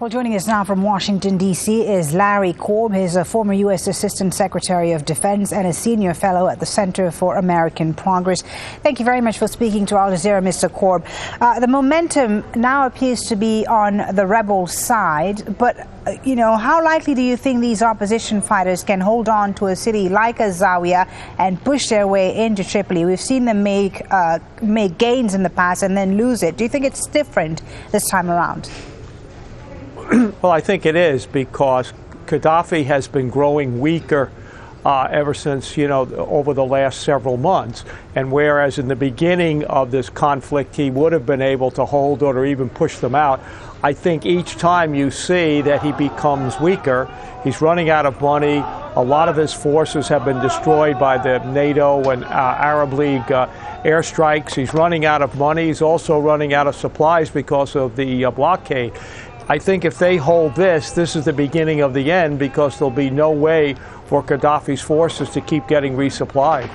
Well, joining us now from Washington, D.C. is Larry Korb. He's a former U.S. Assistant Secretary of Defense and a senior fellow at the Center for American Progress. Thank you very much for speaking to Al Jazeera, Mr. Korb. The momentum now appears to be on the rebel side, but how likely do you think these opposition fighters can hold on to a city like Az-Zawiyah and push their way into Tripoli? We've seen them make gains in the past and then lose it. Do you think it's different this time around? Well, I think it is, because Gaddafi has been growing weaker ever since, over the last several months. And whereas in the beginning of this conflict he would have been able to hold or even push them out, I think each time you see that he becomes weaker, he's running out of money. A lot of his forces have been destroyed by the NATO and Arab League airstrikes. He's running out of money. He's also running out of supplies because of the blockade. I think if they hold this is the beginning of the end, because there'll be no way for Gaddafi's forces to keep getting resupplied.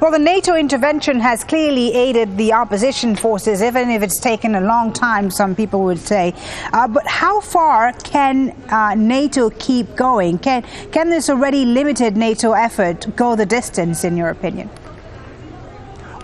Well, the NATO intervention has clearly aided the opposition forces, even if it's taken a long time, some people would say. But how far can NATO keep going? Can this already limited NATO effort go the distance, in your opinion?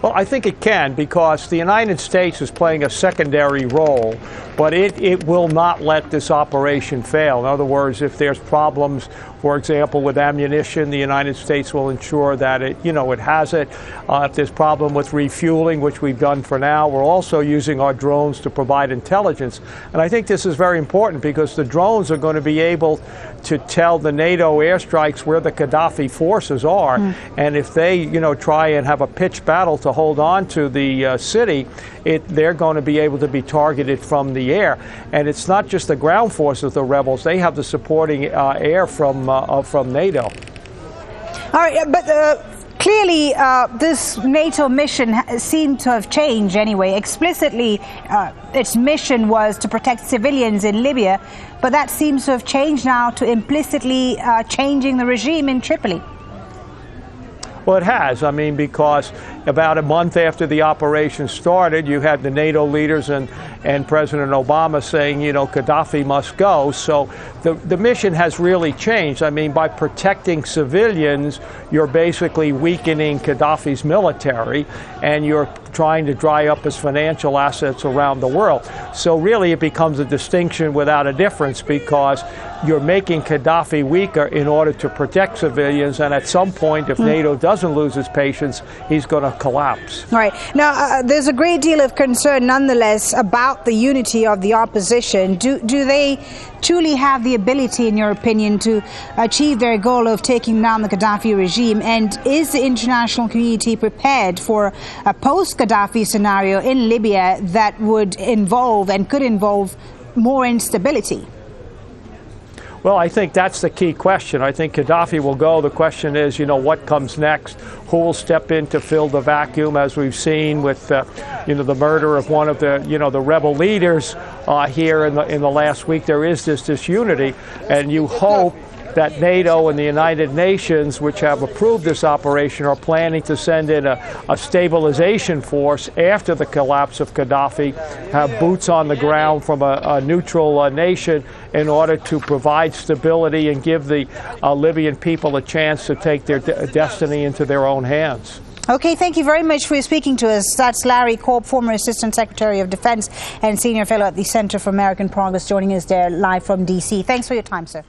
Well, I think it can, because the United States is playing a secondary role, but it will not let this operation fail. In other words, if there's problems, for example, with ammunition, the United States will ensure that it has it. If there's problem with refueling, which we've done for now, we're also using our drones to provide intelligence. And I think this is very important, because the drones are going to be able to tell the NATO airstrikes where the Gaddafi forces are. And if they, try and have a pitched battle to hold on to the city, they're going to be able to be targeted from the air. And it's not just the ground forces of the rebels; they have the supporting air from NATO. All right, but clearly this NATO mission seemed to have changed anyway. Explicitly, its mission was to protect civilians in Libya, but that seems to have changed now to implicitly changing the regime in Tripoli. Well, it has. I mean, because about a month after the operation started, you had the NATO leaders and President Obama saying, Gaddafi must go. So the mission has really changed. I mean, by protecting civilians, you're basically weakening Gaddafi's military, and you're trying to dry up his financial assets around the world. So really it becomes a distinction without a difference, because you're making Gaddafi weaker in order to protect civilians, and at some point, if NATO doesn't lose its patience, he's going to collapse. All right. Now, there's a great deal of concern nonetheless about the unity of the opposition. Do they truly have the ability, in your opinion, to achieve their goal of taking down the Gaddafi regime? And is the international community prepared for a post-Gaddafi scenario in Libya that would involve and could involve more instability? Well, I think that's the key question. I think Gaddafi will go. The question is, what comes next? Who will step in to fill the vacuum, as we've seen with, the murder of one of the, the rebel leaders here in the last week. There is this disunity, and you hope that NATO and the United Nations, which have approved this operation, are planning to send in a stabilization force after the collapse of Gaddafi, have boots on the ground from a neutral nation in order to provide stability and give the Libyan people a chance to take their destiny into their own hands. Okay, thank you very much for speaking to us. That's Larry Korb, former Assistant Secretary of Defense and Senior Fellow at the Center for American Progress, joining us there live from D.C. Thanks for your time, sir.